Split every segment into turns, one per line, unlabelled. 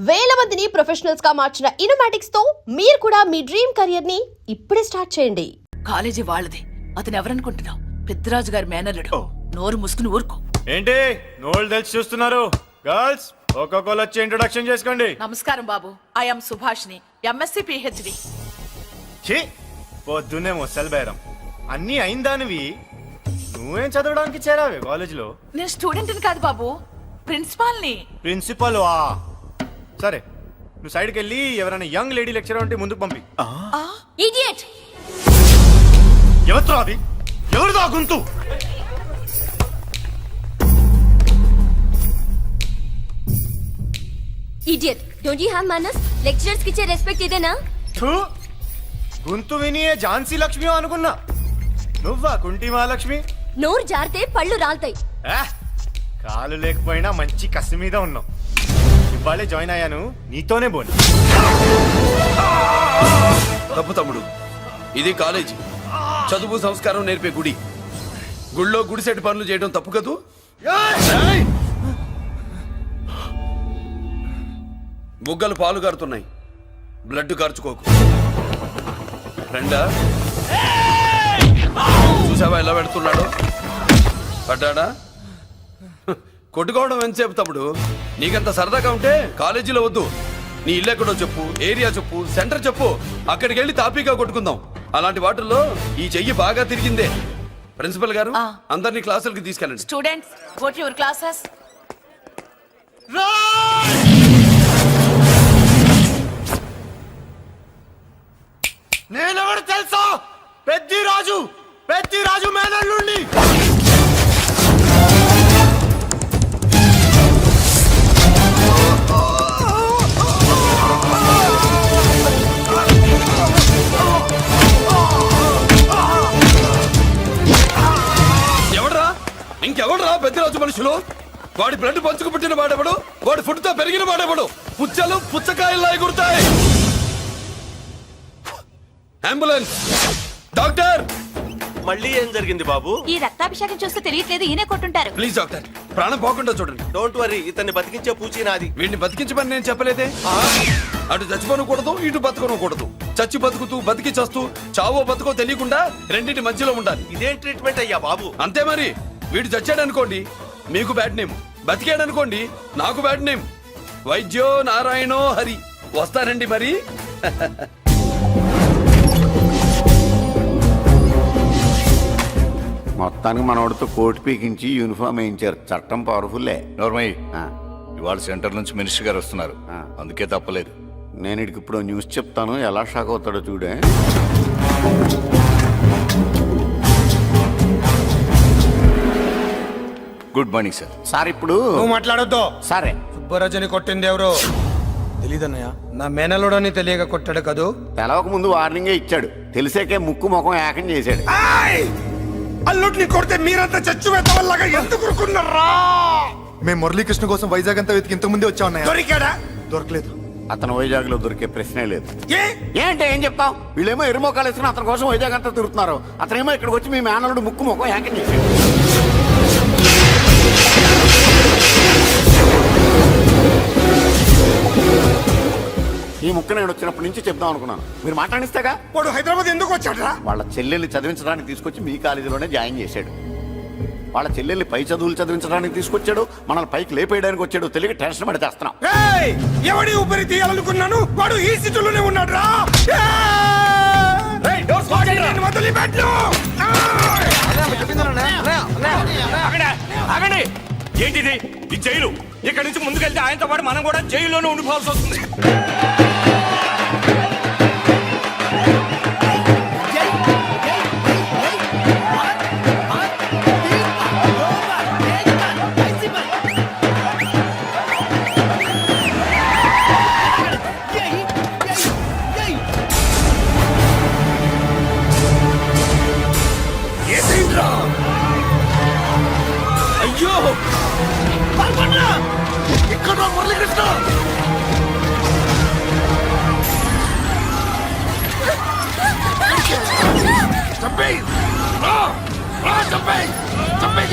వేల మందిని ప్రొఫెషనల్స్ గా మార్చిన ఇనోమాటిక్స్ తో మీరు కూడా మీ డ్రీమ్ కెరియర్ ని ఇప్పుడే స్టార్ట్ చేయండి.
కాలేజీ వాళ్ళది. అతను ఎవరనుకుంటున్నావు? పెద్దరాజు గారి మేనల్లుడు. నోరు ముసుకుని ఊరుకో.
ఏంటి నోళ్ళు తెలిసి చూస్తున్నారు? గర్ల్స్ ఒక్కొక్కరు వచ్చి ఇంట్రొడక్షన్ చేసుకోండి.
నమస్కారం బాబు, ఐఎమ్ సుభాష్ని, ఎంఎస్సి పిహెచ్డి.
ఛీ, పొద్దున్నే ముసలి బేరం అన్నీ అయిందానివి. నువ్వేం చదవడానికి చేరావే కాలేజీలో?
నేను స్టూడెంట్ని కాదు బాబు, ప్రిన్సిపాల్ని.
ప్రిన్సిపల్ వా? సరే, నువ్వు సైడ్కి వెళ్ళి ఎవరైనా యంగ్ లేడీ లెక్చరర్ ఉంటే ముందుకు పంపి.
ఇడియట్!
ఎవరితో అది? ఎవరిదో ఆ గొంతు?
Idiot! Don't you have manners? Lecturers కి ఇచ్చే రెస్పెక్ట్ ఇదేనా?
థూ, గొంతు విని ఝాన్సీ లక్ష్మి అనుకున్నా. నువ్వా కుంటి మహాలక్ష్మి?
నోరు జారితే పళ్ళు రాల్తాయి.
కాలు లేకపోయినా మంచి కసి మీద ఉన్నావు. ఇవాళే జాయిన్ అయ్యాను, నీతోనే బోని.
తప్పు తమ్ముడు, ఇది కాలేజీ, చదువు సంస్కారం నేర్పే గుడి. గుళ్ళో గుడిసెట్ పనులు చేయడం తప్పు కదూ? బుగ్గలు పాలు కారుతున్నాయి, బ్లడ్ కార్చుకోకు. ఫ్రెండా, చూసావా ఎలా పెడుతున్నాడు? పడ్డాడా? కొట్టుకోవడం ఎంతసేపు తమ్ముడు? నీకంత సరదాగా ఉంటే కాలేజీలో వద్దు. నీ ఇల్లు ఎక్కడో చెప్పు, ఏరియా చెప్పు, సెంటర్ చెప్పు, అక్కడికి వెళ్ళి తాపీగా కొట్టుకుందాం. అలాంటి వాటిల్లో ఈ చెయ్యి బాగా తిరిగిందే. ప్రిన్సిపల్ గారు, అందరినీ క్లాసులకి తీసుకెళ్ళండి.
Students, go to your classes.
నేనెవరు తెలుసా? పెద్దిరాజు, పెద్దిరాజు మేనల్లుండి.
ఇంకెవడరా పెద్దరాజు మనుషులు? వాడి బ్లడ్ పంచుకు పుట్టిన వాడెవడు? వాడి ఫుడ్తో పెరిగిన వాడెవడు? పుచ్చలు పుచ్చకాయల్లా ఎగురుతాయి. అంబులెన్స్! డాక్టర్!
మళ్ళీ ఏం జరిగింది బాబు?
ఈ రక్తాభిషేకం చూస్తే తెలియట్లేదు, ఈయనే కొట్టుంటారు.
ప్లీజ్ డాక్టర్, ప్రాణం పోకుండా చూడండి.
డోంట్ వరీ, ఇతన్ని బతికించే పూచి నాది.
వీడిని బతికించమని నేను చెప్పలేదే. అటు చచ్చిపోనకూడదు, ఇటు బతకనకూడదు. చచ్చి బతుకుతూ బతికి చస్తూ చావో బతుకో తెలియకుండా రెండింటి మధ్యలో ఉండాలి.
ఇదేం ట్రీట్మెంట్ అయ్యా బాబు?
అంతే మరి. వీడు చచ్చాడనుకోండి, మీకు బ్యాడ్ నేమ్. బతికాడనుకోండి, నాకు బ్యాడ్ నేమ్. వైద్యో నారాయణో హరి. వస్తారండి మరి.
మొత్తానికి మనోడితో కోట్ పీకించి యూనిఫామ్ వేయించారు. చట్టం పవర్ఫుల్లే.
నోర్మయ్య, ఇవాళ సెంటర్ నుంచి మినిస్టర్ గారు వస్తున్నారు, అందుకే తప్పలేదు.
నేను ఇడికి ఇప్పుడు న్యూస్ చెప్తాను, ఎలా షాక్ అవుతాడో చూడే.
Good morning sir.
సార్ ఇప్పుడు
నువ్వు మాట్లాడొద్దు.
సరే,
సుబ్బరాజుని కొట్టింది ఎవరు? తెలీదన్నయ్య. నా మేనలోడని తెలియక కొట్టాడు కదూ.
తెలవక ముందు వార్నింగే ఇచ్చాడు, తెలిసాకే ముక్కు ముఖం ఏకం చేశాడు.
అల్లుడిని కొడితే మీరంతా చచ్చు వెతవల్లాగా ఎందుకు ఊరుకున్నారా?
మేము మురళీకృష్ణ కోసం వైజాగ్ అంతా వెతికి ఇంతకు ముందే వచ్చా ఉన్నాయా?
దొరికాడా?
దొరకలేదు.
అతను వైజాగ్ లో దొరికే ప్రశ్నే లేదు.
ఏ
ఏంటే ఏం చెప్తావు? వీళ్ళేమో ఎరుమోకాలు వేసుకుని అతని కోసం వైజాగ్ అంతా తిరుగుతున్నారు. అతనేమో ఇక్కడికి వచ్చి మీ మేనలుడు ముక్కు ముఖం ఏకం చేశాడు. ఈ ముక్క నేను వచ్చినప్పటి నుంచి చెప్దాం అనుకున్నాను, మీరు మాట్లాడిస్తేగా.
వాడు హైదరాబాద్ ఎందుకు వచ్చాడరా?
వాళ్ళ చెల్లెల్ని చదివించడానికి తీసుకొచ్చి మీ కాలేజీలోనే జాయిన్ చేశాడు. వాళ్ళ చెల్లెల్ని పై చదువులు చదివించడానికి తీసుకొచ్చాడు, మనల్ని పైకి లేపేయడానికి వచ్చాడు. తెలియక టెన్షన్ పడి చేస్తున్నాం.
ఎవడి ఊపిరి తీయాలనుకున్నాను, వాడు ఈ సిటీలోనే ఉన్నాడు రా.
ఏంటిది? ఈ జైలు. ఇక్కడ నుంచి ముందుకెళ్తే ఆయనతో పాటు మనం కూడా జైల్లోనే ఉండిపోవాల్సి వస్తుంది.
అయ్యో, ఇక్కడ మురళీకృష్ణ!
చంపేయ్! చంపేయ్! చంపేయ్!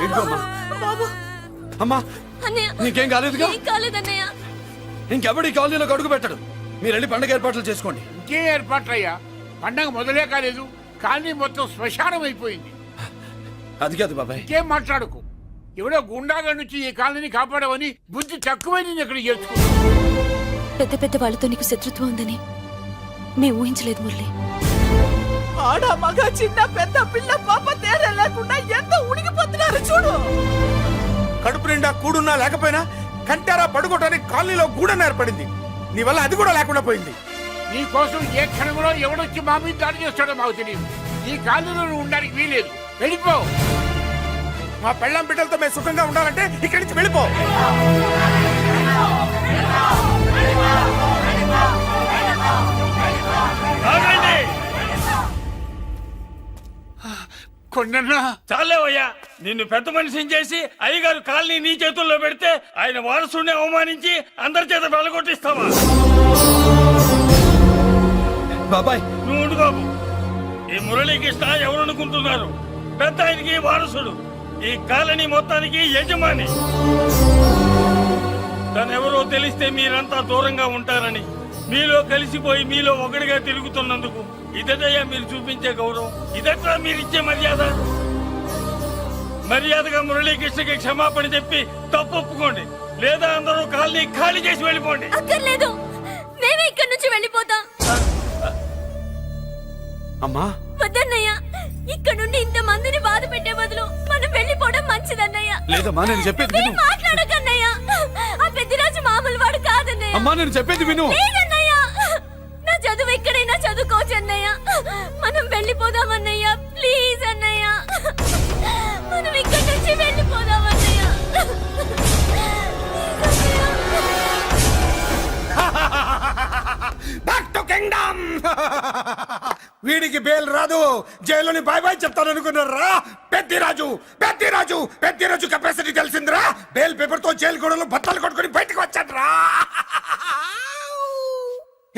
ఇదిగోమ్మా. అమ్మా
అన్నయ్య
నీకేం కాలేదుగా?
ఏం కాలేదన్నయ్య.
ఇంకెవడి కాలనీలో అడుగు పెట్టడు. మీరు వెళ్ళి పండగ ఏర్పాట్లు చేసుకోండి.
ఇంకే ఏర్పాట్లయ్యా, పండగ మొదలే కాలేదు కానీ మొత్తం శ్మశానం అయిపోయింది.
అది కాదు బాబాయ్.
ఇంకేం మాట్లాడుకు. ఎవడో గుండాగా నుంచి ఈ కాలనీని కాపాడవని బుద్ధి తక్కువైంది ఇక్కడ చేర్చుకో.
పెద్ద పెద్ద వాళ్ళతో నీకు శత్రుత్వం ఉందని మేము ఊహించలేదు మురళి.
ఆడ మగ చిన్న పెద్ద పిల్ల పాప తేడా లేకుండా ఎంత ఉడికిపోతున్నారు చూడు.
కడుపు నిండా కూడున్నా లేకపోయినా కంటారా పడుకోవటానికి కాలనీలో గూడెం ఏర్పడింది. నీ వల్ల అది కూడా లేకుండా పోయింది.
నీ కోసం ఏ క్షణంలో ఎవడొచ్చి మా మీద దాడి చేస్తాడో మాకు తెలియదు. ఈ కాలనీలో నువ్వు ఉండడానికి వీలేదు. వెళ్ళిపో.
మా పెళ్ళాం బిడ్డలతో మేము సుఖంగా ఉండాలంటే ఇక్కడి నుంచి వెళ్ళిపో.
కొండన్నా
చాలేవయ్యా, నిన్ను పెద్ద మనిషిని చేసి అయ్యగారు కాలనీ నీ చేతుల్లో పెడితే ఆయన వారసుని అవమానించి అందరి చేత వెళ్ళగొట్టిస్తావా?
బాబాయ్
నువ్వు ఉండు బాబు. ఈ మురళీకృష్ణ ఎవరనుకుంటున్నారు? పెద్ద ఆయనకి వారసుడు, ఈ కాలనీ మొత్తానికి యజమాని. తనెవరో తెలిస్తే మీరంతా దూరంగా ఉంటారని మీలో కలిసిపోయి మీలో ఒకటిగా తిరుగుతున్నందుకు ఇదటయ్యా మీరు చూపించే గౌరవం, ఇదట్లా మీరిచ్చే మర్యాద. మర్యాదగా మురళీకృష్ణకి క్షమాపణ చెప్పి తప్పు ఒప్పుకోండి, లేదా అందరూ కాలనీ ఖాళీ చేసి వెళ్ళిపోండి.
అక్కర్లేదు, మేమే ఇక్కడి నుంచి వెళ్ళిపోతాం.
అమ్మా
వద్దన్నయ్య, ఇక్కడ నుండి ఇంత మందిని బాధ పెట్టే బదులు మనం వెళ్ళిపోవడం మంచిదన్నయ్య.
లేదమ్మా, నేను చెప్పేది విను.
మాట్లాడకన్నయ్య, ఆ పెద్దిరాజు మామూలు వాడు కాదన్నయ్య.
అమ్మా నేను చెప్పేది విను.
లేదన్నయ్య, నా చదువు ఎక్కడైనా చదువుకోవచ్చు అన్నయ్య. మనం వెళ్ళిపోదామన్నయ్య, ప్లీజ్ అన్నయ్య. మనం ఇక్కడి నుంచి వెళ్ళిపోదామన్నయ్య.
Back to kingdom. వీడికి బెయిల్ రాదు, జైల్లోని బాయ్ బాయ్ చెప్తాను అనుకున్నారా? పెద్దిరాజు పెద్దిరాజు పెద్దిరాజు కెపాసిటీ తెలిసిందిరా. బెయిల్ పేపర్ తో జైలు గోడలు బట్టలు కొట్టుకుని బయటకు వచ్చాడ్రా.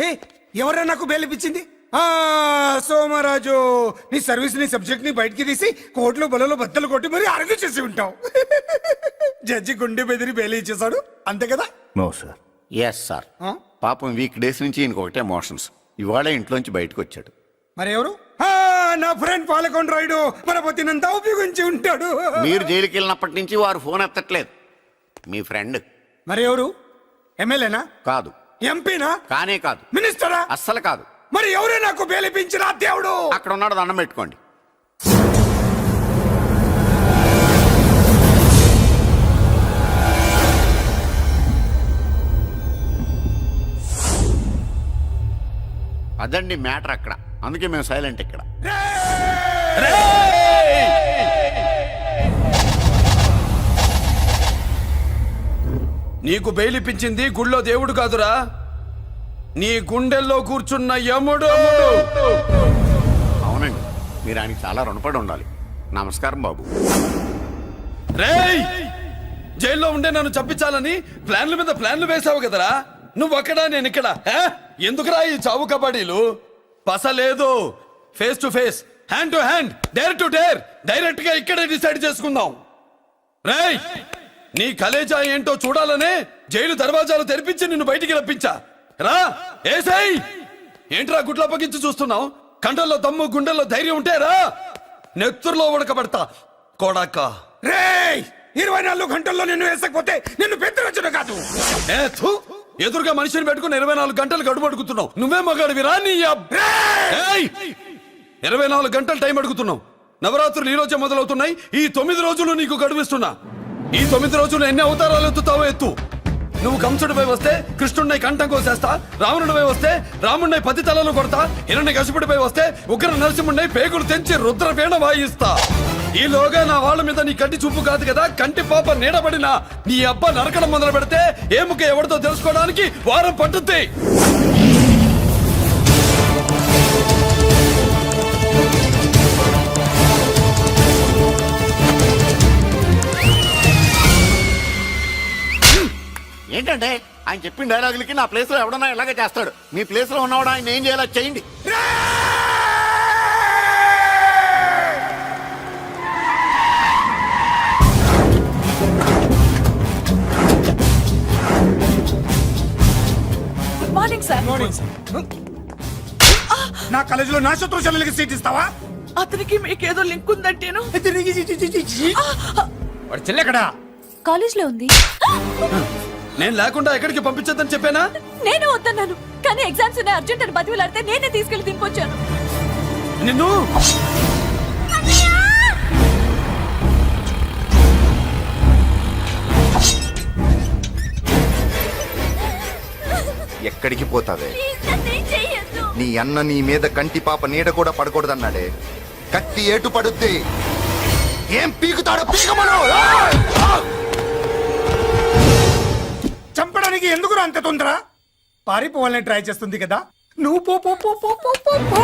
ఏ ఎవరా నాకు బెయిల్ ఇప్పించింది? సోమరాజు, నీ సర్వీస్ నీ సబ్జెక్ట్ ని బయటికి తీసి కోర్టులో బలలో బద్దలు కొట్టి మరి అరెస్ట్ చేసి ఉంటావు. జడ్జి గుండె బెదిరి బెయిల్ ఇచ్చేసాడు, అంతే కదా?
No sir. Yes sir. పాపం వీక్ డేస్ నుంచి ఈయనకు ఒకటే ఎమోషన్స్. ఇవాళ ఇంట్లోంచి బయటకు వచ్చాడు.
మరి ఎవరు? నా ఫ్రెండ్ పాలకొండ రాయుడు మన పొత్తినంతా ఉపయోగించి ఉంటాడు.
మీరు జైలుకి వెళ్ళినప్పటి నుంచి వారు ఫోన్ ఎత్తట్లేదు. మీ ఫ్రెండ్.
మరి ఎవరు? ఎమ్మెల్యేనా?
కాదు.
ఎంపీనా?
కానే కాదు.
మినిస్టరా?
అస్సలు కాదు.
మరి ఎవరే నాకు బేలిపించిన దేవుడు?
అక్కడ ఉన్నాడు, దండం పెట్టుకోండి. అదండి మ్యాటర్ అక్కడ. అందుకే మేము సైలెంట్ ఇక్కడ.
నీకు బెయిల్ ఇప్పించింది గుళ్ళో దేవుడు కాదురా, నీ గుండెల్లో కూర్చున్న యముడు.
అవునండి, మీరు ఆయనకి చాలా రుణపడి ఉండాలి. నమస్కారం బాబు.
రేయ్, జైల్లో ఉండే నన్ను చంపించాలని ప్లాన్ల మీద ప్లాన్లు వేసావు కదరా. నువ్వక్కడా నేను ఇక్కడ. ఎందుకురా ఈ చావు కబడ్డీలు? పసలేదు. Face to face, hand to hand, dare to dare, direct గా ఇక్కడే డిసైడ్ చేసుకుందాం. రేయ్, నీ కలేజా ఏంటో చూడాలనే జైలు దర్వాజాలు తెరిపించి నిన్ను బయటికి రప్పించా. రా ఏసై. ఏంట్రా గుడ్ల పగించి చూస్తున్నావు? కండల్లో దమ్ము గుండెల్లో ధైర్యం ఉంటే రా, నెత్తురులో ఉడకబడతా కొడాక.
రేయ్, 24 గంటల్లో నిన్ను వేసకపోతే నిన్ను పెద్దరొచ్చుడు కాదు.
ఎదురుగా మనిషిని పెట్టుకుని 24 గంటలు గడుపు అడుగుతున్నావు. నువ్వే మగాడివిరా నీ 24 గంటలు టైం అడుగుతున్నావు. నవరాత్రులు ఈ రోజే మొదలవుతున్నాయి. ఈ 9 రోజులు నీకు గడువిస్తున్నా. ఈ 9 రోజులు ఎన్ని అవతారాలు ఎత్తుతావో ఎత్తు. నువ్వు కంసుడిపై వస్తే కృష్ణుడిని కంఠం కోసేస్తా, రావణుడిపై వస్తే రాముడిని 10 తలలు కొడతా, హిరణ్యకశిపుడిపై వస్తే ఉగ్ర నరసింహుడిని పేగులు తెంచి రుద్రవీణ వాయిస్తా. ఈలోగా నా వాళ్ళ మీద నీ కంటి చూపు కాదు కదా, కంటి పాప నీడబడిన నీ అబ్బ నరకడం మొదలు పెడితే ఏముక ఎవరితో తెలుసుకోవడానికి వారం పట్టుద్ది.
ఏంటంటే ఆయన చెప్పిన డైలాగులకి నా ప్లేస్ లో ఎవడన్నా ఇలాగే చేస్తాడు. మీ ప్లేస్ లో ఉన్నవాడు ఆయన ఏం చేయాలో చేయండి.
నా కాలేజీలో నా శత్రు చెల్లెలకి సీట్ ఇస్తావా?
అతనికి మీకేదో లింక్ ఉందంటేను.
వాడు చెల్లెక్కడా?
కాలేజ్ లో ఉంది.
నేను లేకుండా ఎక్కడికి పంపించొద్దని చెప్పానా?
నేను వద్దన్నాను, కానీ ఎగ్జామ్స్ ఉన్నాయి అర్జెంట్ అని బతిలాడితే నేనే తీసుకెళ్లి దింపొచ్చాను.
నిన్ను
ఎక్కడికి పోతావే?
నన్ను చెయ్యొద్దు.
నీ అన్న నీ మీద కంటి పాప నీడ కూడా పడకూడదన్నాడే. కత్తి ఏటు పడుద్ది. ఏం పీకుతాడో పీకమను.
చంపడానికి ఎందుకు అంత తొందర? పారిపోవాలని ట్రై చేస్తుంది కదా. నువ్వు పో పో పో పో పో పో పో.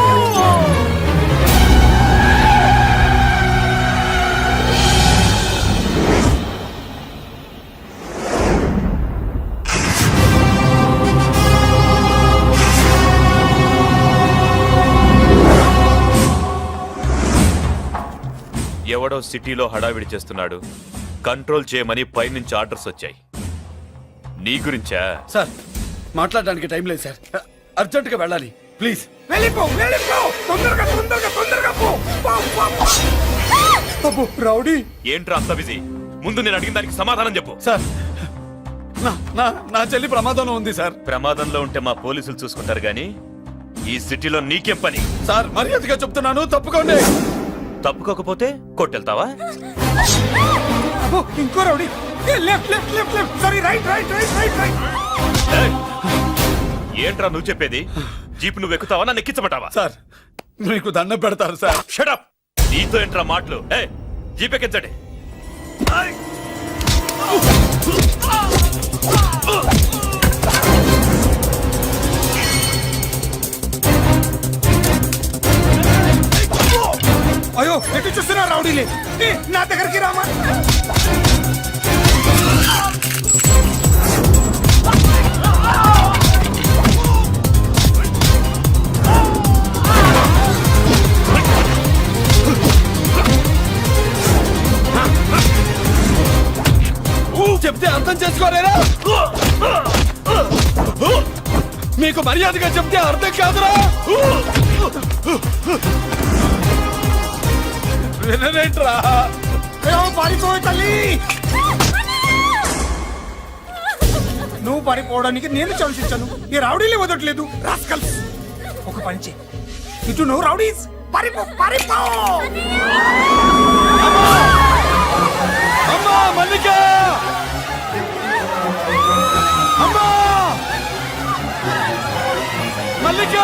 ఎవడో సిటీలో హడావిడి చేస్తున్నాడు, కంట్రోల్ చేయమని పైనుంచి ఆర్డర్స్ వచ్చాయి. నీ గురించా?
సార్ మాట్లాడడానికి టైం లేదు సార్, అర్జెంటుగా వెళ్ళాలి ప్లీజ్.
వెళ్ళిపో వెళ్ళిపో, తొందరగా తొందరగా తొందరగా పో. పో, పో, పో. అబ్బో, రౌడీ.
ఏంట్రా అంత బిజీ? ముందు నేను అడిగిన దానికి సమాధానం చెప్పు.
సార్ నా చెల్లి ప్రమాదంలో ఉంది సార్.
ప్రమాదంలో ఉంటే మా పోలీసులు చూసుకుంటారు గాని ఈ సిటీలో నీకేం పని?
సార్ మర్యాదగా చెప్తున్నాను, తప్పుకోండి.
తప్పుకోకపోతే కొట్టెళ్తావా?
అబ్బో, ఇంకో rowdy. Left left left left, sorry right right right right right.
ఏయ్! ఏంట్రా నువ్వు చెప్పేది? జీప్ నువ్వు ఎక్కుతావా, నన్ను ఎక్కించమంటావా?
సార్ మీకు దండం పెడతారు సార్.
షటప్! నీతో ఏంట్రా మాటలు? జీప్ ఎక్కించండి.
అయ్యో, ఎటు చూస్తున్నా రౌడీలే. నా దగ్గరికి రామా.
చెప్తే అర్థం చేసుకోలేరా? మీకు మర్యాదగా చెప్తే అర్థం కాదురా? వినరేంట్రా?
పారిపోయి తల్లి. నువ్వు పారిపోవడానికి నేను ఛాన్స్ ఇచ్చాను. ఈ రౌడీలే వదట్లేదు. రాస్కల్స్. ఒక పంచి ఇటు నువ్వు రౌడీస్. పారిపో పారిపో.
అమ్మా మల్లిక! అమ్మా మల్లిక!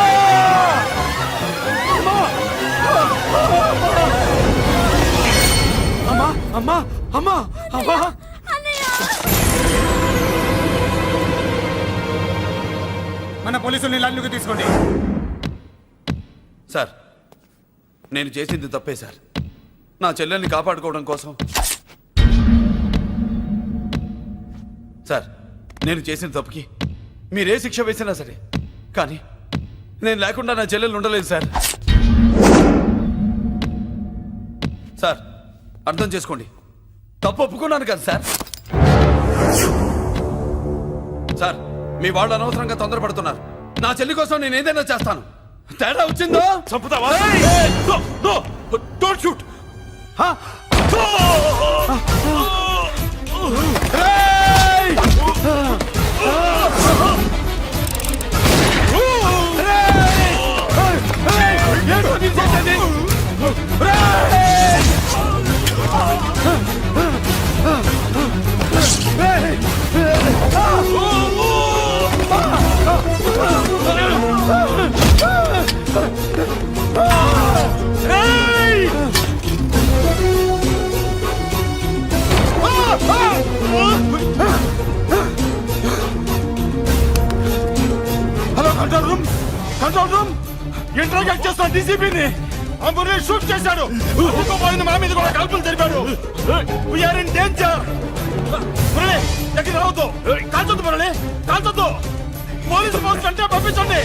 అమ్మా అమ్మా అమ్మా అమ్మా!
మన పోలీసుల్ని లైన్లోకి తీసుకోండి.
సార్ నేను చేసింది తప్పే సార్. నా చెల్లెల్ని కాపాడుకోవడం కోసం. సార్ నేను చేసిన తప్పుకి మీరే శిక్ష వేసినా సరే, కానీ నేను లేకుండా నా చెల్లెలు ఉండలేదు సార్. సార్ అర్థం చేసుకోండి, తప్పు ఒప్పుకున్నాను కదా సార్. సార్ మీ వాళ్ళు అనవసరంగా తొందరపడుతున్నారు. నా చెల్లి కోసం నేను ఏదైనా చేస్తాను. తేడా వచ్చిందో
చంపుతావా?
Don't shoot.
Hello control room, control room. Interrogate చేస్తున్న డీసీపీని అంబులే షూట్ చేశాడు. పోయిన మా మీద కూడా కాల్పులు జరిపాడు. We're in danger. మురళి ఎక్కడ రావద్దు, కాల్చొద్దు మురళి, కాల్చొద్దు. పోలీసు ఫోర్స్ వెంటనే పంపించండి.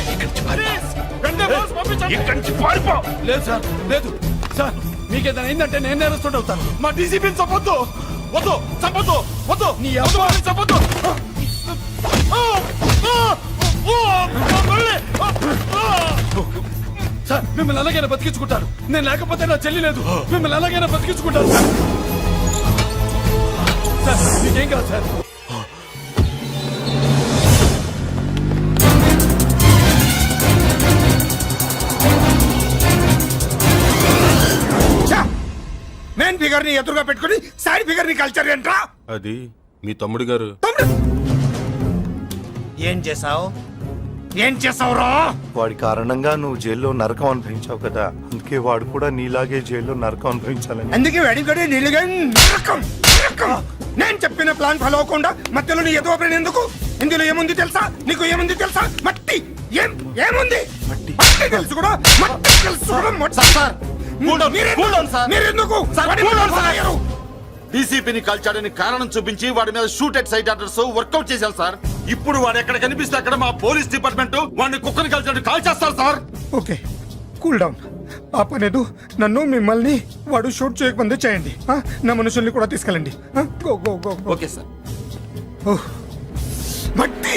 ప్లీజ్ వెంటనే ఫోర్స్ పంపించండి.
ఇక్కడి నుంచి పారిపో.
లేదు సార్, లేదు సార్. మీకేదైనా అయిందంటే నేను నేరస్తుడు అవుతాను.
మా డీసీపీని చంపొద్దు, వద్దు, చంపొద్దు, వద్దు.
నీ
వద్దు, వాళ్ళని చంపొద్దు.
సార్ మిమ్మల్ని అలాగైనా బతికించుకుంటారు. నేను లేకపోతే నా చెల్లి లేదు. మిమ్మల్ని అలాగైనా బతికించుకుంటారు సార్. సార్ మీకేం కాదు సార్.
మెయిన్ ఫిగర్ ని ఎదురుగా పెట్టుకుని సైడ్ ఫిగర్ ని కల్చర్ ఏంట్రా?
అది మీ తమ్ముడు గారు.
ఏం చేసావు?
ఏం చేసావురా?
వాడి కారణంగా నువ్వు జైల్లో నరకం అనుభవించావు కదా, అందుకే వాడు కూడా నీలాగే జైల్లో నరకం అనుభవించాలని.
అందుకే వెడిగడి నీళ్ళుగా నరకం నరకం. నేను చెప్పిన ప్లాన్ ఫాలో అవ్వకుండా మధ్యలో నీ ఎదురు ఓపెన్ ఎందుకు? ఇందులో ఏముంది తెలుసా? నీకు ఏముంది తెలుసా? మట్టి. ఏముంది? మట్టి తెలుసు కూడా, మట్టి తెలుసు కూడా. మీరెందుకు
డీసీపీని కాల్చాడని కారణం చూపించి వాడి మీద shoot at sight orders work out చేశారు సార్. ఇప్పుడు వాడు ఎక్కడ కనిపిస్తే అక్కడ మా పోలీస్ డిపార్ట్మెంట్ వాడిని కుక్కని కాల్చాడు కాల్ చేస్తారు సార్.
Okay, cool down. ఆ పనేదు నన్ను మిమ్మల్ని వాడు షూట్ చేయకముందే చేయండి. నా మనుషుల్ని కూడా తీసుకెళ్ళండి. Go go go.
Okay sir.
మట్టి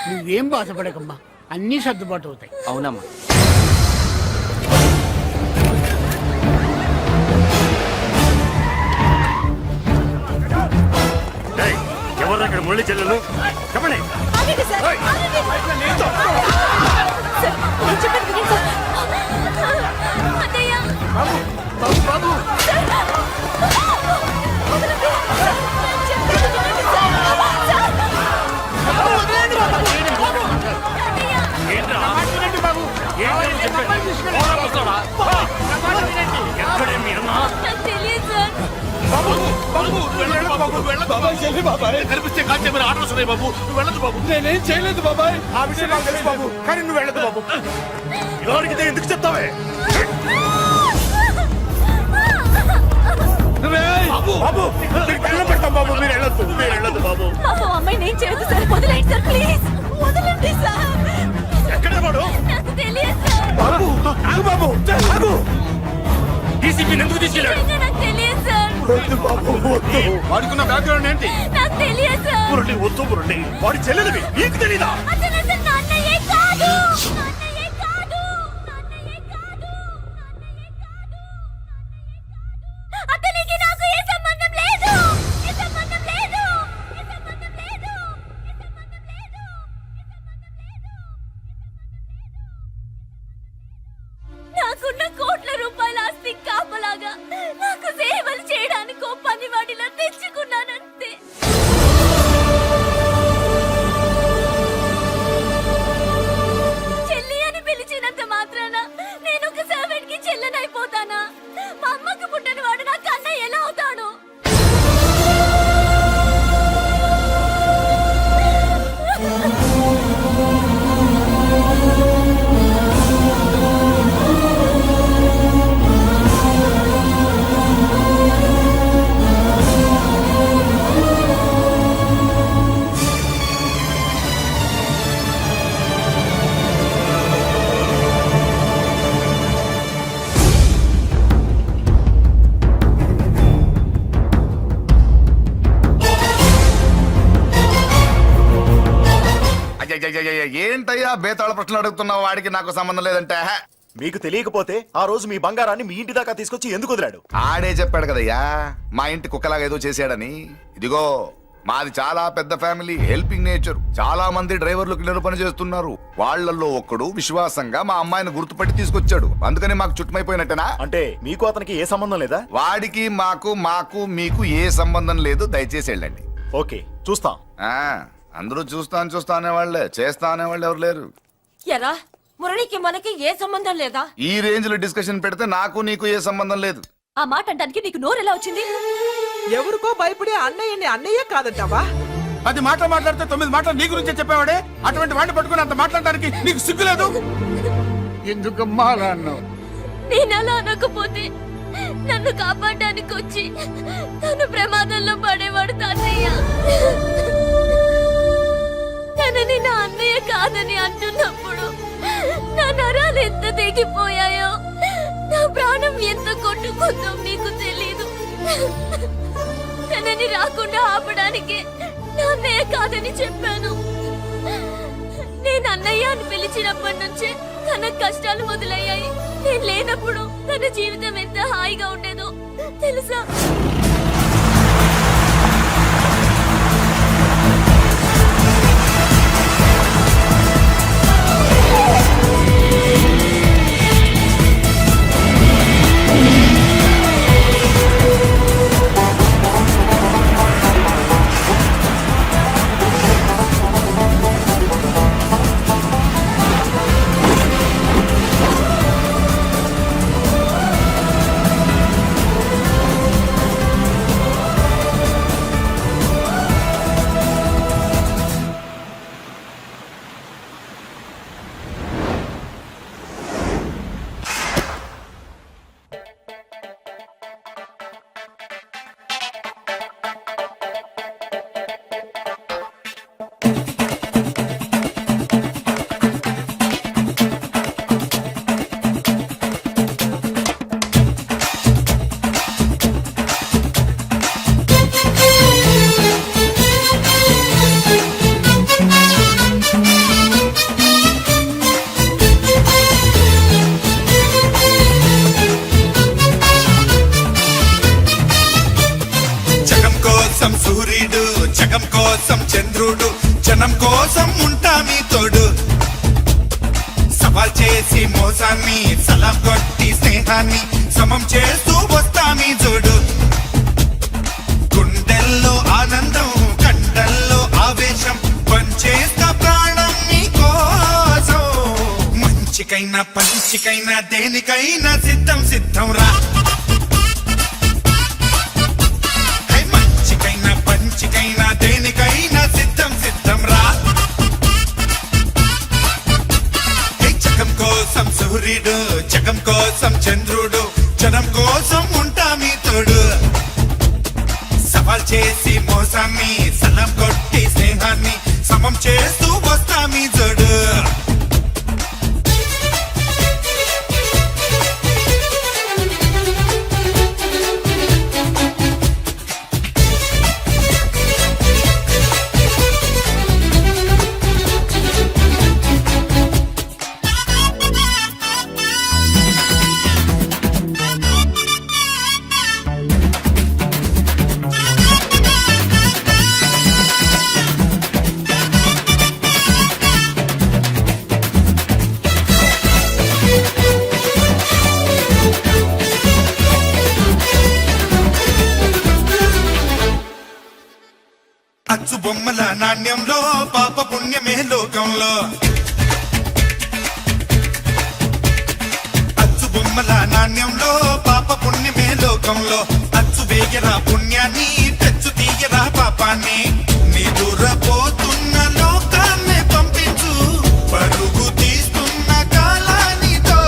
నువ్వేం బాధపడకమ్మా, అన్నీ సర్దుబాటు అవుతాయి.
అవునమ్మా.
ఎవరు అక్కడ మురళి చెల్లెలు చెప్పండి.
బాబు
ఎక్కడే మీ అమ్మ?
నాకు తెలియదు సార్.
కనిపిస్తే కాల్చేమని ఆర్డర్స్ ఉన్నాయి బాబు. నువ్వు వెళ్ళదు బాబు.
నేనేం చేయలేదు బాబాయ్. ఆ విషయం నాకు తెలుసు బాబు, కానీ నువ్వు వెళ్ళదు బాబు.
ఎవరికి ఎందుకు చెప్తావే?
బాబు మీకు దండం పెడతాం బాబు, మీరు వెళ్ళొద్దు, మీరు వెళ్ళొద్దు బాబు.
మా అమ్మాయి నేను చేయదు సార్. వదిలేండి సార్, ప్లీజ్ వదలండి సార్.
ఎక్కడ వాడు?
నాకు తెలియదు సార్.
బాబు ఆగు బాబు, ఆగు.
డీసీపీని ఎందుకు తీసుకెళ్ళాడు?
నిజంగా నాకు తెలియదు సార్.
వద్దు బాబు, వద్దు.
వాడుకున్న బ్యాక్గ్రౌండ్ ఏంటి?
నాకు తెలియదు సార్.
మురళి వద్దు మురళి, వాడి చెల్లెలివి నీకు తెలీదా?
అతను అసలు నా అన్నయ్యే కాదు. నా అన్నయ్యే కాదు. నా అన్నయ్యే కాదు. అతనికి నాకు ఏ సంబంధం లేదు. ఏ సంబంధం లేదు. ఏ సంబంధం లేదు. ఏ సంబంధం లేదు. నాకున్న కోట్ల రూపాయల ఆస్తి కాపలాగా నాకు సేవలు చేయడానికి ఓ పనివాడిలా తెచ్చుకున్నానంతే. చెల్లి అని పిలిచినంత మాత్రాన నేను ఒక సర్వెంట్ కి చెల్లెనైపోతానా? మా అమ్మకు పుట్టిన వాడు నా కన్నయ్య ఎలా అవుతాడు?
అయ్యయ్యయ్యయ్య, ఏంటయ్యా బేతాళ ప్రశ్నలు అడుగుతున్నావు? వాడికి నాకు సంబంధం లేదంటే హ.
మీకు తెలియకపోతే ఆ రోజు మీ బంగారాన్ని మీ ఇంటి దాకా తీసుకొచ్చి ఎందుకు వదిలాడు?
ఆడే చెప్పాడు కదయ్యా, మా ఇంటి కుక్కలాగా ఏదో చేశాడని. ఇదిగో మాది చాలా పెద్ద ఫ్యామిలీ, హెల్పింగ్ నేచర్. చాలా మంది డ్రైవర్లు క్లీనర్ పని చేస్తున్నారు. వాళ్ళల్లో ఒక్కడు విశ్వాసంగా మా అమ్మాయిని గుర్తుపట్టి తీసుకొచ్చాడు. అందుకని మాకు చుట్టుమైపోయినట్టేనా?
అంటే మీకు అతనికి ఏ సంబంధం లేదా?
వాడికి మాకు మీకు ఏ సంబంధం లేదు. దయచేసి వెళ్ళండి.
ఓకే, చూస్తాం.
ఆ, అందరూ చూస్తా అనేవాళ్లే, చేస్తా అనేవాళ్ళు ఎవరు లేరు.
ఎరా మురళికి మనకి ఏ సంబంధం లేదా?
ఈ రేంజ్ లో డిస్కషన్ పెడితే నాకు నీకు ఏ సంబంధం లేదు.
ఆ మాట అంటానికి నీకు నోరు ఎలా వచ్చింది?
ఎవరికో భయపడి అన్నయ్యని అన్నయ్య కాదంటావా?
10 మాటలు మాట్లాడితే 9 మాటలు నీ గురించే చెప్పేవాడే. అటువంటి వాడిని పట్టుకుని అంత మాట్లాడడానికి నీకు సిగ్గులేదు? ఎందుకమ్మా అలా అన్నావు?
నేను అలా అనకపోతే నన్ను కాపాడడానికి వచ్చి నన్ను ప్రమాదంలో పడేవాడు తాతయ్య. తనని నా అన్నయ్య కాదని అంటున్నప్పుడు నా నరాలు ఎంత తెగిపోయాయో, నా ప్రాణం ఎంత కొట్టుకుందో మీకు తెలీదు. తనని రాకుండా ఆపడానికి నా అన్నయ్య కాదని చెప్పాను. నేను అన్నయ్య అని పిలిచినప్పటి నుంచే తన కష్టాలు మొదలయ్యాయి. నేను లేనప్పుడు తన జీవితం ఎంత హాయిగా ఉండేదో తెలుసా?
చంద్రుడు జనం కోసం ఉంటా మీ తోడు. సవాల్ చేసి మోసాన్ని సలాం కొట్టి స్నేహాన్ని సమం చేస్తూ వస్తా మీ జోడు. గుండెల్లో ఆనందం కండల్లో ఆవేశం పంచేస్తా ప్రాణం మీ కోసం. మంచి
మంచికైనా పంచికైనా దేనికైనా సిద్ధం సిద్ధం రా హే, మంచికైనా పంచికైనా దేనికైనా సిద్ధం సిద్ధం రా హే, జగం కోసం సూర్యుడు జగం కోసం చంద్రుడు జనం కోసం ఉంటా మీ తోడు సవాల్ చేసి మోసాన్ని సలం కొట్టి స్నేహాన్ని సమం చేస్తూ వస్తా మీ జోడు అచ్చు బొమ్మల నాణ్యంలో పాప పుణ్యమే లోకంలో అచ్చు బొమ్మల నాణ్యంలో పాప పుణ్యమే లోకంలో అచ్చు వేయరా పుణ్యాన్ని తెచ్చు తీయరా పాపాన్ని నీ దూరపోతున్న లోకాన్ని పంపించు పరుగు తీస్తున్న కాలానితో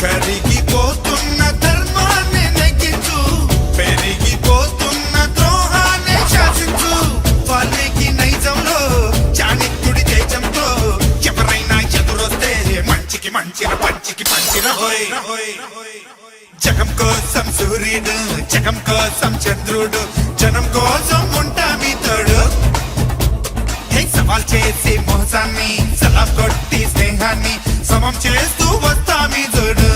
కరిగిపోతున్న ధర్మాన్ని నెగ్గించు పెరిగిపోతున్న ద్రోహాన్ని శాసించు వాళ్ళకి నైజంలో చాణిక్యుడి తేజంతో ఎవరైనా ఎదురొస్తే మంచికి మంచిర పంచికి పంచిర హోయ్ జగం కోసం సూర్యుడు జగం కోసం చంద్రుడు జనం కోసం ఉంటా మీ తోడు హే, సవాల్ చేసి మోసాన్ని సలాం కొట్టి స్నేహాన్ని సమం చేస్తూ వస్తా మీ తోడు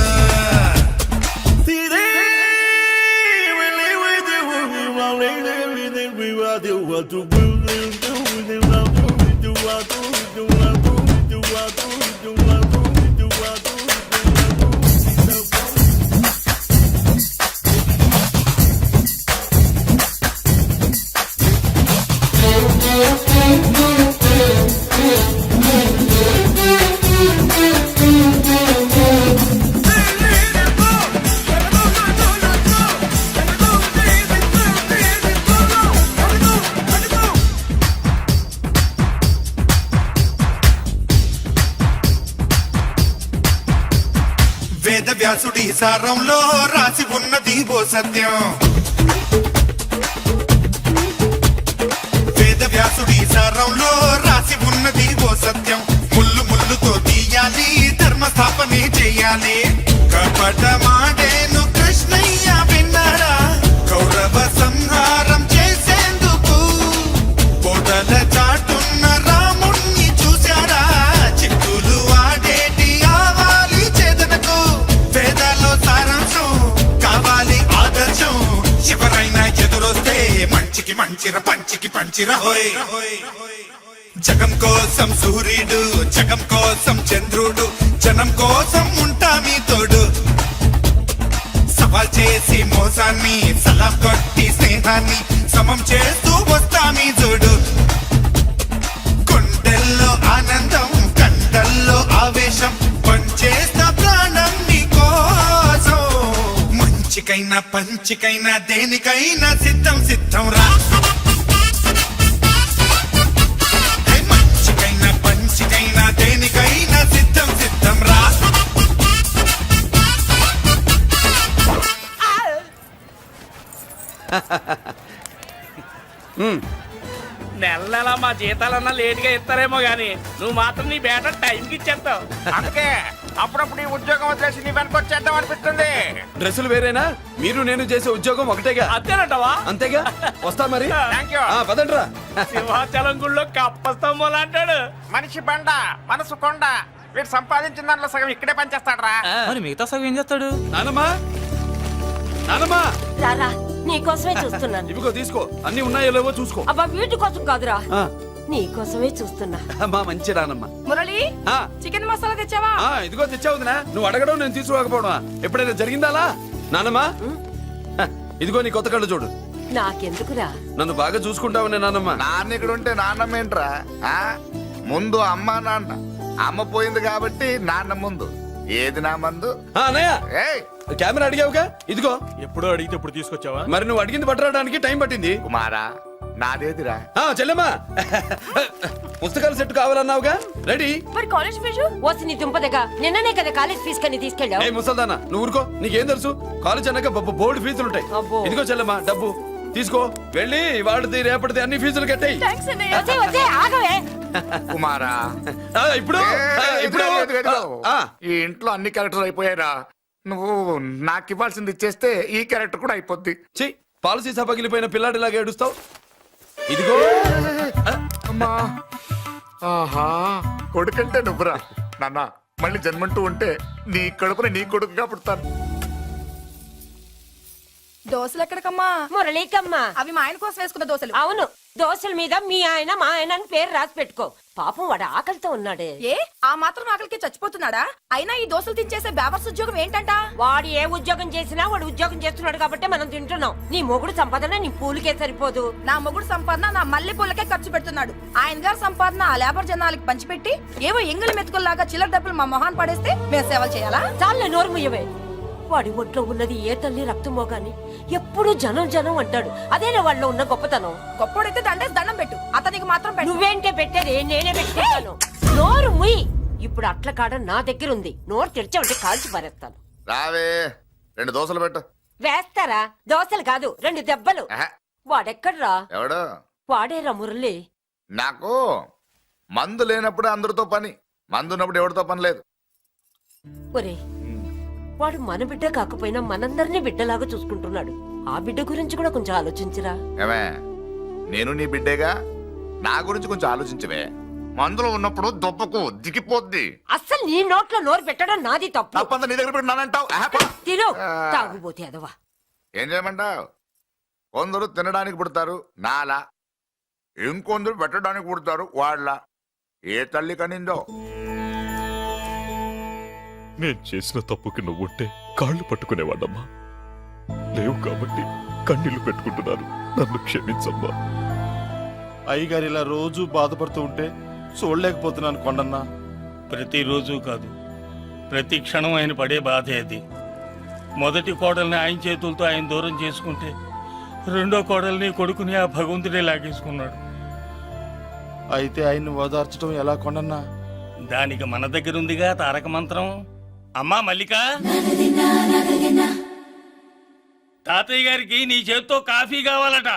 వేద వ్యాసుడి సారంలో రాసి ఉన్నది ఓ సత్యం వేద వ్యాసుడి సారంలో రాసి ఉన్నది ఓ సత్యం ముళ్ళు ముళ్ళుతో తీయాలి ధర్మ స్థాపనే చేయాలి కపటమాడేను కృష్ణయ్య విన్నారా కౌరవ సంహారం చేసేందుకు పొదల చాటున్న రాముణ్ణి చూశారా చిక్కులు ఆడేటి ఆవాలి చేదనకు వేదాల్లో సారాంశం కావాలి ఆదర్శం ఎవరైనా ఎదురొస్తే మంచికి మంచిర పంచికి పంచిర హోయ్ జగం కోసం సూర్యుడు జగం కోసం చంద్రుడు జనం కోసం ఉంటా మీ తోడు సవాల్ చేసి మోసాన్ని సలాం కొట్టి స్నేహాన్ని సమం చేస్తూ వస్తా మీ జోడు గుండెల్లో ఆనందం కండల్లో ఆవేశం పంచేస్తా ప్రాణం మీ కోసం మంచికైనా పంచికైనా దేనికైనా సిద్ధం సిద్ధం రా హే, మంచికైనా పంచికైనా దేనికైనా సిద్ధం సిద్ధం రా
నెల నెల మా జీతాలన్నా లేటుగా ఇస్తారేమో గానీ నువ్వు మాత్రం నీ బేట టైంకి ఇచ్చేస్తావు అందుకే అప్పుడప్పుడు ఈ ఉద్యోగం వదిలేసి నీ వెనక వచ్చేద్దాం అనిపిస్తుంది.
డ్రెస్సులు వేరేనా మీరు నేను చేసే ఉద్యోగం ఒకటేగా
అంతేనంటావా?
అంతేగా వస్తా మరి
థ్యాంక్ యూ.
పదండ్రా
సింహాచలం గుళ్ళో కప్పస్తంభం అంటాడు మనిషి బండ మనసు కొండ వీడు సంపాదించిన దాంట్లో సగం ఇక్కడే పనిచేస్తాడు మరి మిగతా సగం ఏం చేస్తాడు?
నానమ్మా నానమ్మా
రారా నీకోసమే చూస్తున్నాను.
ఇవిగో తీసుకో అన్ని ఉన్నాయో లేవో చూసుకో.
అబ్బా వీటి కోసం కాదురా
ఆ,
నీకోసమే చూస్తున్నా.
మా మంచి నానమ్మ.
మురళి
ఆ,
చికెన్ మసాలా తెచ్చావా?
ఇదిగో తెచ్చావుదినా నువ్వు అడగడం నేను తీసుకోకపోవడం ఎప్పుడైనా జరిగిందాలా నానమ్మా? ఇదిగో నీ కొత్త కళ్ళు చూడు.
నాకెందుకురా?
నన్ను బాగా చూసుకుంటావునే నానమ్మ.
నాన్న ఇక్కడ ఉంటే నాన్నమ్మ ఏంట్రా? ముందు అమ్మ నాన్న అమ్మ పోయింది కాబట్టి నాన్న ముందు ఏది నా మందు
అన్నయ్య
ఏయ్
కెమెరా అడిగావుగా ఇదిగో.
ఎప్పుడో అడిగితే ఇప్పుడు తీసుకొచ్చావా?
మరి నువ్వు అడిగింది పట్టడానికి టైం పట్టింది.
కుమారా నాదేదిరా
చెల్లెమ్మా పుస్తకాల సెట్ కావాలన్నావుగా, రెడీ.
మరి కాలేజ్ ఫీజు
ఓసి నీ దుంపదగా నిన్ననే కదా కాలేజ్ ఫీజు కని తీసుకెళ్ళావు.
ఏ ముసల్దానా నువ్వు ఊరుకో, నీకేం తెలుసు? కాలేజ్ అన్నాక బోర్డు ఫీజులు ఉంటాయి.
అబ్బో.
ఇదిగో చెల్లెమ్మా డబ్బు తీసుకో, వెళ్ళి వాడిది రేపటిది అన్ని ఫీజులు కట్టాయి.
థ్యాంక్స్ అన్నయ్య.
వచ్చే వచ్చే ఆగవే.
కుమారా
ఇప్పుడు ఇప్పుడు
ఈ ఇంట్లో అన్ని క్యారెక్టర్లు అయిపోయారా? నువ్వు నాకు ఇవ్వాల్సింది ఇచ్చేస్తే ఈ క్యారెక్టర్ కూడా అయిపోద్ది.
చెయ్యి, పాలసీ పగిలిపోయిన పిల్లాడిలాగా ఏడుస్తావు. ఇదిగో
అమ్మా ఆహా కొడుకంటే నువ్వురా నాన్న. మళ్ళీ జన్మంటూ ఉంటే నీ కడుపున నీ కొడుకుగా పుడతాను.
దోశలు ఎక్కడికమ్మా?
మురళీకమ్మా.
అవి మా ఆయన కోసం వేసుకున్న దోశలు.
అవును, దోశల మీద మీ ఆయన మా ఆయన అని పేరు రాసి పెట్టుకో. పాపం వాడు ఆకలితో ఉన్నాడే.
ఏ ఆ మాత్రం ఆకలికి చచ్చిపోతున్నాడా? అయినా ఈ దోశలు తినేసే బేవర్స్ ఉద్యోగం ఏంటంట?
వాడు ఏ ఉద్యోగం చేసినా వాడు ఉద్యోగం చేస్తున్నాడు కాబట్టి మనం తింటున్నాం. నీ మొగుడు సంపాదన నీ పూలకే సరిపోదు.
నా మొగుడు సంపాదన నా మల్లె పూలకే ఖర్చు పెడుతున్నాడు. ఆయన గారి సంపాదన ఆ లేబర్ జనాలకి పంచిపెట్టి ఏవో ఎంగిలి మెతుకుల్లాగా చిల్లర డబ్బులు మా మొహాన్ పడేస్తే మేము సేవలు చేయాలా?
చాలే నోరు ముయ్యవే. వాడి ఒంట్లో ఉన్నది ఏ తల్లి రక్తమో గాని ఎప్పుడు జనం జనం అంటాడు. అదేనా వాళ్ళలో ఉన్న గొప్పతనం.
గొప్పోడైతే దండేసి దండం పెట్టు, అతనికి మాత్రం పెట్టు.
నువ్వేంటే పెట్టేది, నేనే పెట్టుకుంటాను. నోరు ముయ్యి. ఇప్పుడు అట్ల కాడ నా దగ్గర ఉంది. నోరు తెరిచావంటే కాల్చి పారేస్తాను.
రావే 2 దోశలు పెట్టు.
వేస్తారా? దోశలు కాదు 2 దెబ్బలు.
ఆహా.
వాడెక్కడ్రా?
ఎవడు?
వాడేరా మురళి.
నాకు మందు లేనప్పుడు అందరితో పని, మందు ఉన్నప్పుడు ఎవరితో పని లేదు.
ఒరే, వాడు మన బిడ్డ కాకపోయినా మనందరినీ బిడ్డలాగా చూసుకుంటున్నాడు. ఆ బిడ్డ గురించి కూడా కొంచెం ఆలోచించరా.
ఏమే నేను నీ బిడ్డేగా, నా గురించి కొంచెం ఆలోచించవే. మందులో ఉన్నప్పుడు దొప్పకు దిగిపోద్ది.
అస్సలు నీ నోట్లో నోరు పెట్టడం నాది తప్పు.
తప్పంతా నీ దగ్గర పెట్టినానంటావు.
తిను తాగుబోతే అదవా.
ఏం చేయమంటావు? కొందరు తినడానికి పుడతారు నాలా, ఇంకొందరు పెట్టడానికి పుడతారు వాళ్ళ. ఏ తల్లి కనిందో.
నేను చేసిన తప్పుకి నువ్వుంటే కాళ్ళు పట్టుకునేవాడమ్మా. లేవు కాబట్టి కన్నీళ్లు పెట్టుకుంటున్నాను. నన్ను క్షమించమ్మా.
అయ్యగారు ఇలా రోజు బాధపడుతూ ఉంటే చూడలేకపోతున్నాను కొండన్నా.
ప్రతిరోజు కాదు, ప్రతి క్షణం ఆయన పడే బాధే అది. మొదటి కోడల్ని ఆయన చేతులతో ఆయన దూరం చేసుకుంటే రెండో కోడల్ని కొడుకుని ఆ భగవంతుడే లాగేసుకున్నాడు.
అయితే ఆయన్ని ఓదార్చడం ఎలా కొండన్నా?
దానికి మన దగ్గర ఉందిగా తారక మంత్రం. అమ్మా మల్లిక, తాతయ్య గారికి నీ చేత్తో కాఫీ కావాలట.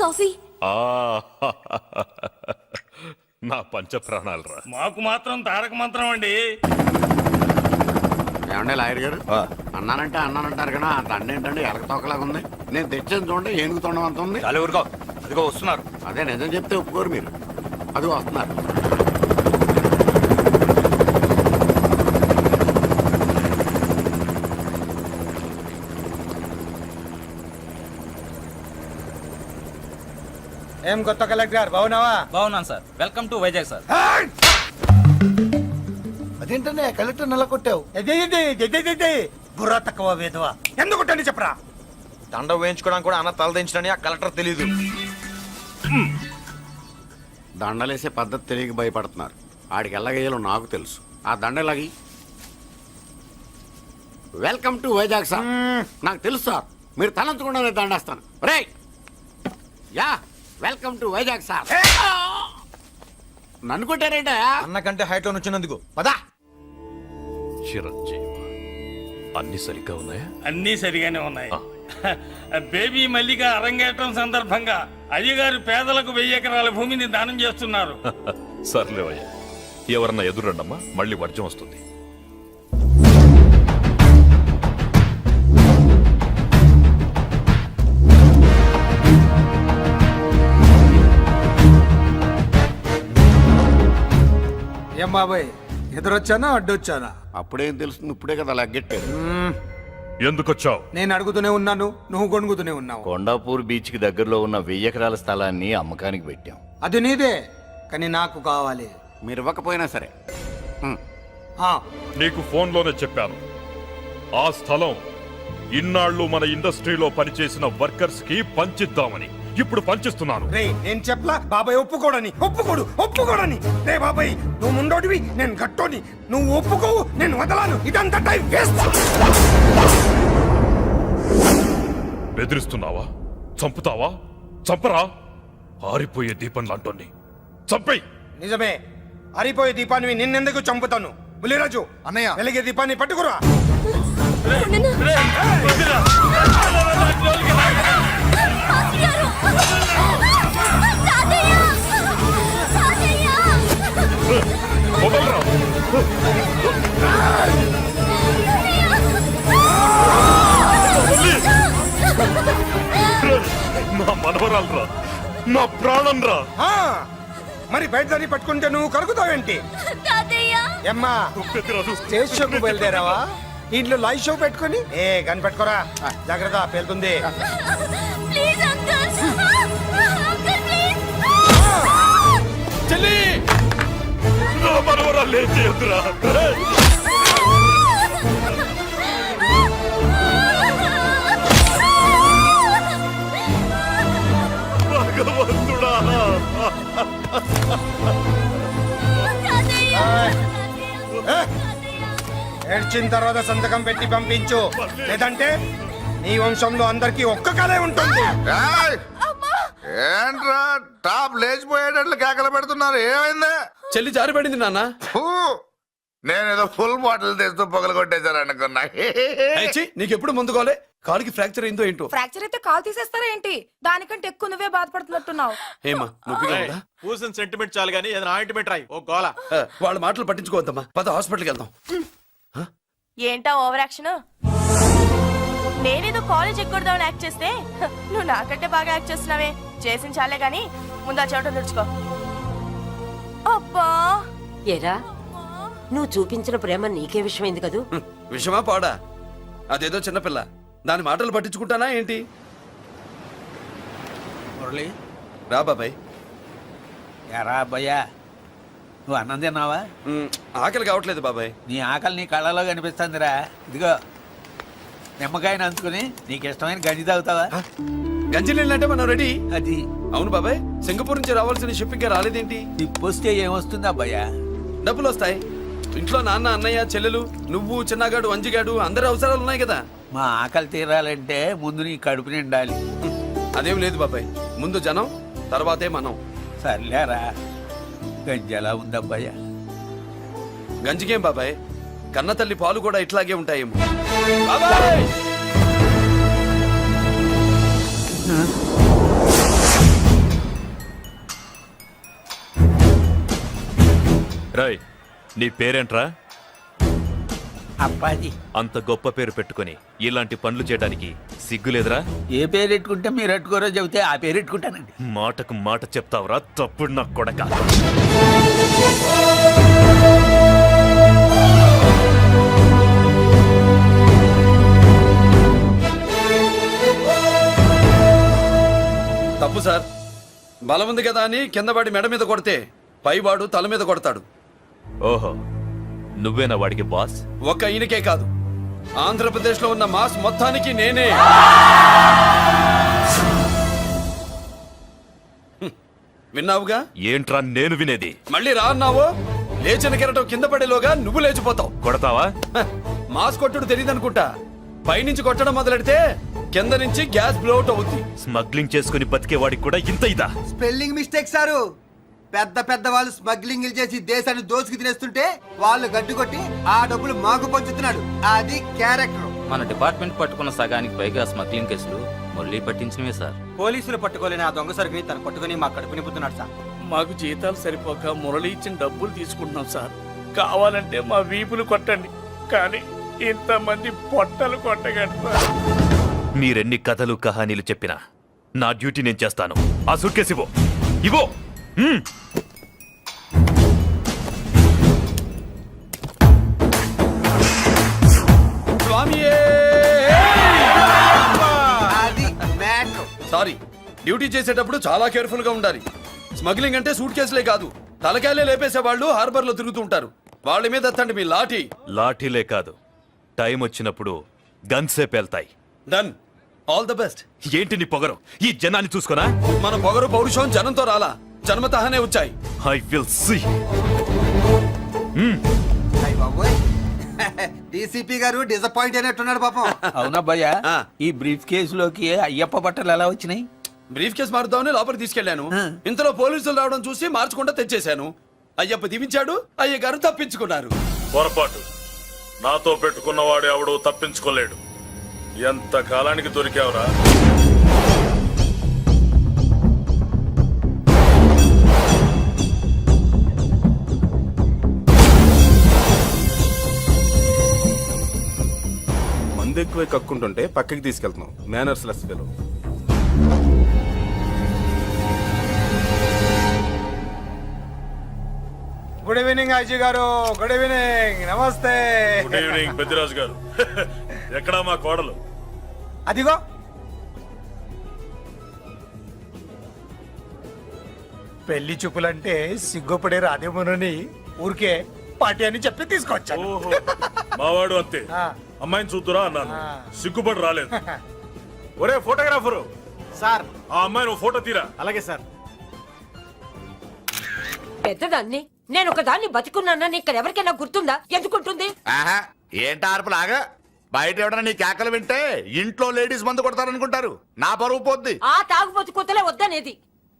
కాఫీ
నా పంచ ప్రాణాలరా.
మాకు మాత్రం తారక మంత్రం అండి.
ఏమండే లాయర్ గారు, అన్నానంటే అన్నానంటారు కదా, అంత అన్న ఏంటంటే ఎలక తోకలాగా ఉంది. నేను తెచ్చేది చూడండి, ఏనుగు తొండం అంత ఉంది.
చాలా ఊరుకో, అదిగో వస్తున్నారు.
అదే నిజం చెప్తే ఒప్పుకోరు మీరు. అది వస్తున్నారు.
ఏం కొత్త కలెక్టర్ బాగున్నావా?
బాగున్నాను sir. Welcome to Vizag sir.
అదేంటనే కలెక్టర్ నెల కొట్టావు? బుర్ర తక్కువ వేదవా, ఎందుకు కొట్టండి చెప్పరా?
దండ వేయించుకోవడానికి కూడా అన్న తలదించడని ఆ కలెక్టర్ తెలీదు.
దండలేసే పద్ధతి తెలియక భయపడుతున్నారు. ఆడికి ఎలాగేయాలో నాకు తెలుసు. ఆ దండలాగి వెల్కమ్ టు వైజాగ్ సార్. నాకు తెలుసు సార్, మీరు తలంచకుండా దండేస్తాను. రే యా వెల్కమ్ టు వైజాగ్ సార్. నన్ను కొట్టారేంట?
అన్నకంటే హైట్ లో వచ్చినందుకు పదా.
చిరంజీవి, అన్ని సరిగ్గా ఉన్నాయా?
అన్నీ సరిగానే ఉన్నాయి. బేబీ మల్లిక అరంగేట్రం సందర్భంగా అయ్యగారు పేదలకు 1000 ఎకరాల భూమిని దానం చేస్తున్నారు.
సర్లేవయ్యా, ఎవరన్నా ఎదురండమ్మా, మళ్ళీ వర్జం వస్తుంది.
ఏం బాబాయ్ ఎదురొచ్చానా అడ్డొచ్చానా?
అప్పుడేం తెలుస్తుంది, ఇప్పుడే కదా లగ్గెట్టాడు.
ఎందుకొచ్చావు?
నేను అడుగుతూనే ఉన్నాను, నువ్వు గొణుగుతూనే ఉన్నావు.
కొండాపూర్ బీచ్ కి దగ్గరలో ఉన్న 1000 ఎకరాల స్థలాన్ని అమ్మకానికి పెట్టాం.
అది నీదే, కానీ నాకు కావాలి.
మీరు ఇవ్వకపోయినా సరే.
ఆ,
నీకు ఫోన్లోనే చెప్పాను. ఆ స్థలం ఇన్నాళ్ళు మన ఇండస్ట్రీలో పనిచేసిన వర్కర్స్ కి పంచిద్దామని. ఇప్పుడు పంచిస్తున్నాను.
రే నేను చెప్పలా బాబాయ్ ఒప్పుకోడని. రే బాబాయ్ నువ్వు ముండోటివి, నేను గట్టోని. నువ్వు ఒప్పుకోవు, నేను వదలాను. ఇదంతా టైం వేస్ట్.
బెదిరిస్తున్నావా? చంపుతావా? చంపరా? ఆరిపోయే దీపం లాంటోని చంపేయ్.
నిజమే, అరిపోయే దీపాన్ని నిన్నెందుకు చంపుతాను? బుల్లిరాజు
అన్నయ్య
వెలిగే దీపాన్ని పట్టుకురా.
వదలరా. నా మనవరాలరా, నా ప్రాణం రా.
ఆ, మరి బయట దాన్ని పట్టుకుంటే నువ్వు కలుగుతావేంటి? ఎమ్మా స్టేజ్ షోకు బయలుదేరావా? ఇంట్లో లైవ్ షో పెట్టుకుని కనిపెట్టుకోరా. జాగ్రత్త, పేలుతుంది.
చెల్లి, నా మనవరాలు ఏం చేయొద్దురా. భగవంతుడా.
ఏడ్చిన తర్వాత సంతకం పెట్టి పంపించు, లేదంటే నీ వంశంలో అందరికీ ఒక్క కళే ఉంటుంది.
ఏయ్! ఏంట్రా టాప్ లేచిపోయేటట్లు కేకలు పెడుతున్నారు? ఏమైంది?
చెల్లి జారిపడింది నాన్న.
ఫూ! నేనేదో ఫుల్ బాటిల్ తెస్తూ పొగలు కొట్టేశాను అనుకున్నా.
నీకెప్పుడు ముందుకోలే? కాలుకి ఫ్రాక్చర్ అయిందో ఏంటో.
ఫ్రాక్చర్ అయితే కాల్ తీసేస్తారా ఏంటి? దానికంటే ఎక్కువ నువ్వే బాధపడుతున్నట్టున్నావు.
ఏమా నొప్పిగా ఉందా?
పూసిన సెంటిమెంట్ చాలు గానీ ఏదైనా ఆయింట్మెంట్ రాయి. ఓ గోల.
వాళ్ళ మాటలు పట్టించుకోవద్దమ్మా. పద హాస్పిటల్కి వెళ్దాం.
ఏంటా ఓవర్ యాక్షన్? నేనేదో కాలేజ్ ఎక్కడదామని యాక్ట్ చేస్తే నువ్వు నాకంటే బాగా యాక్ట్ చేస్తున్నావే. చేసిన చాలే గాని ముందు ఆ చెవిట తుడుచుకో. అబ్బా,
ఏరా నువ్వు చూపించిన ప్రేమ నీకే విషయమైంది కదూ.
విషమా పాడా? అదేదో చిన్నపిల్ల, దాని మాటలు పట్టించుకుంటానా ఏంటి?
మురళి,
రా బాబాయ్.
ఎరా అబ్బాయ్యా, నువ్వు అన్నం తిన్నావా?
ఆకలి కావట్లేదు బాబాయ్.
నీ ఆకలి నీ కళ్ళలో కనిపిస్తుందిరా. ఇదిగో నిమ్మకాయని అంచుకుని నీకు ఇష్టమైన గంజి తాగుతావా?
గంజి నీళ్ళంటే మనం రెడీ.
అది
అవును బాబాయ్, సింగపూర్ నుంచి రావాల్సిన షిప్పింగ్ రాలేదేంటి?
తిప్పొస్తే ఏమొస్తుంది అబ్బాయ్యా?
డబ్బులు వస్తాయి. ఇంట్లో నాన్న, అన్నయ్య, చెల్లెలు, నువ్వు, చిన్నగాడు, అంజిగాడు అందరి అవసరాలు ఉన్నాయి కదా.
మా ఆకలి తీరాలంటే ముందు నీ కడుపు నిండాలి.
అదేం లేదు బాబాయ్, ముందు జనం తర్వాతే మనం.
సర్లేరా, గంజి ఎలా ఉంది అబ్బాయ్యా?
గంజికేం బాబాయ్, కన్న తల్లి పాలు కూడా ఇట్లాగే ఉంటాయేమో. బాబాయ్!
రాయ్, నీ పేరేంట్రా?
అప్పాజీ.
అంత గొప్ప పేరు పెట్టుకొని ఇలాంటి పనులు చేయడానికి సిగ్గులేదురా?
ఏ పేరు ఎట్టుకుంటే మీరు ఎట్టుకోరో చెబితే ఆ పేరు ఎట్టుకుంటానండి.
మాటకు మాట చెప్తావురా తప్పుడు నా కొడక.
తప్పు సార్. బలం ఉంది కదా అని కింద వాడి మెడ మీద కొడితే పైవాడు తల మీద కొడతాడు.
ఓహో, నువ్వేనా వాడికి బాస్?
ఒక్క ఈయనకే కాదు, ఆంధ్రప్రదేశ్ లో ఉన్న మాస్ మొత్తానికి నేనే. విన్నావుగా?
ఏంట్రా నేను వినేది?
మళ్ళీ రా అన్నావు, లేచిన కెరటం కింద పడేలోగా నువ్వు లేచిపోతావు.
కొడతావా?
మాస్ కొట్టుడు తెలియదనుకుంటా. పైనుంచి కొట్టడం మొదలెడితే కింద నుంచి గ్యాస్ బ్లౌట్ అవుద్ది.
స్మగ్లింగ్ చేసుకుని బతికేవాడికి కూడా ఇంత ఇదా?
Spelling mistake sir. పెద్ద పెద్ద వాళ్ళు స్మగ్లింగ్ చేసి దేశాన్ని దోచుకు తినేస్తుంటే వాళ్ళు గడ్డు కొట్టి ఆ డబ్బులు మాకు పంచుతున్నాడు. అది క్యారెక్టర్.
మన డిపార్ట్మెంట్ పట్టుకున్న సగానికి పైగా స్మగ్లింగ్ కేసులు మురళి పట్టించినవే సార్.
పోలీసులు పట్టుకోలేని ఆ దొంగ సరుకుని తను పట్టుకుని మా కడుపు నింపుతున్నాడు సార్.
మాకు జీతాలు సరిపోక మురళి ఇచ్చిన డబ్బులు తీసుకుంటున్నాం సార్. కావాలంటే మా వీపులు కొట్టండి, కానీ ఇంతమంది పొట్టలు కొట్టగండి.
మీరెన్ని కథలు కహానీలు చెప్పినా నా డ్యూటీ నేను చేస్తాను. ఆ సూట్కేస్ ఇవ్వు.
డ్యూటీ చేసేటప్పుడు చాలా కేర్ఫుల్ గా ఉండాలి. స్మగ్లింగ్ అంటే సూట్ కేసులే కాదు, తలకాయలే లేపేసే వాళ్ళు హార్బర్ లో తిరుగుతూ ఉంటారు. వాళ్ళ మీద ఎత్తండి మీ లాఠీ.
లాఠీలే కాదు, టైం వచ్చినప్పుడు గన్సే పేల్తాయి.
డన్. All the best.
ఏంటి నీ పొగరు? ఈ జనాన్ని చూసుకోనా?
మన పొగరు పౌరుషం జనంతో రాలా, జన్మతహనే వచ్చాయి.
I will see.
అయ్ బాబోయ్ డీసీపీ గారు డిసప్పాయింట్ అయినట్టున్నాడు పాపం.
అవునబ్బయ్యా, ఈ బ్రీఫ్ కేసులోకి అయ్యప్ప బట్టలు ఎలా వచ్చినాయి?
బ్రీఫ్ కేసు మారుద్దామని లోపలికి తీసుకెళ్లాను. ఇంతలో పోలీసులు రావడం చూసి మార్చకుండా తెచ్చేశాను. అయ్యప్ప దీవించాడు, అయ్య గారు తప్పించుకున్నారు.
పొరపాటు. నాతో పెట్టుకున్నవాడు ఎవడు తప్పించుకోలేడు. ఎంత కాలానికి దొరికావురా?
మందు ఎక్కువ కక్కుంటుంటే పక్కకి తీసుకెళ్తున్నాం. Manners less fellow.
Good evening Ajay garu. Good evening. నమస్తే.
Good evening Peddiraju garu. ఎక్కడా మా కోడలు?
అదిగో పెళ్లి చూపులంటే సిగ్గుపడే రాధేమునని ఊరికే పార్టీ అని చెప్పి తీసుకొచ్చాను.
ఓహో, మావాడు అంతే. అమ్మాయిని చూద్దురా అన్నాను, సిగ్గుపడి రాలేదు. ఒరే ఫోటోగ్రాఫరు,
సార్
ఆ అమ్మాయిని ఓ ఫోటో తీరా.
అలాగే సార్.
పెద్దదాన్ని నేను ఒక దాన్ని బతికున్నానని ఇక్కడ ఎవరికైనా గుర్తుందా? ఎందుకుంటుంది?
ఆహా, ఏంటి ఆర్పులాగా? బయట ఎవడన్నా నీ కేకలు వింటే ఇంట్లో లేడీస్ మందు కొడతారనుకుంటారు. నా పరువు పోద్ది.
ఆ తాగుబోతు కూతలే వద్దనేది.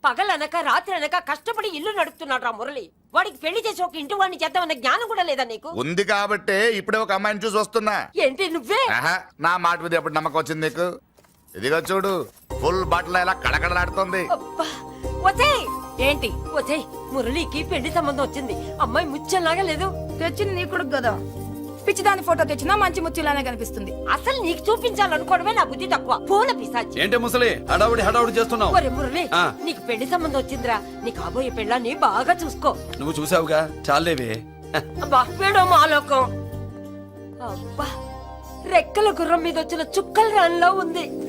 పగలనక రాత్రి అనక కష్టపడి ఇల్లు నడుపుతున్నాడు రా మురళి. వాడికి పెళ్లి చేసి ఒక ఇంటి వాడిని చేద్దామన్న జ్ఞానం కూడా లేదా నీకు?
ఉంది కాబట్టే ఇప్పుడే ఒక అమ్మాయిని చూసి వస్తున్నా.
ఏంటి నువ్వే?
ఆహా, నా మాట మీద ఎప్పుడు నమ్మకం వచ్చింది నీకు? ఇదిగో చూడు, ఫుల్ బట్టలు ఎలా కడకడలాడుతుంది.
అబ్బా, ఒసేయ్! ఏంటి ఒసేయ్, మురళికి పెళ్లి సంబంధం వచ్చింది. అమ్మాయి ముచ్చల్లాగా లేదు.
తెచ్చింది నీ కొడుకు కదా, పిచ్చిదాని ఫోటో తెచ్చినా మంచి ముచ్చిలానే కనిపిస్తుంది.
అసలు నీకు చూపించాలనుకోవడమే నా బుద్ధి తక్కువ. పూల పిశాచి.
ఏంటే ముసలి హడావుడి చేస్తున్నావు?
ఒరే మురళి, నీకు పెళ్లి సంబంధం వచ్చిందిరా. నీ కాబోయే పెళ్ళాన్ని బాగా చూసుకో.
నువ్వు చూసావుగా, చాలేవే.
అబ్బా, వీడో మాలోకం. అబ్బా, రెక్కల గుర్రం మీద వచ్చిన చుక్కల రాన్లో ఉంది.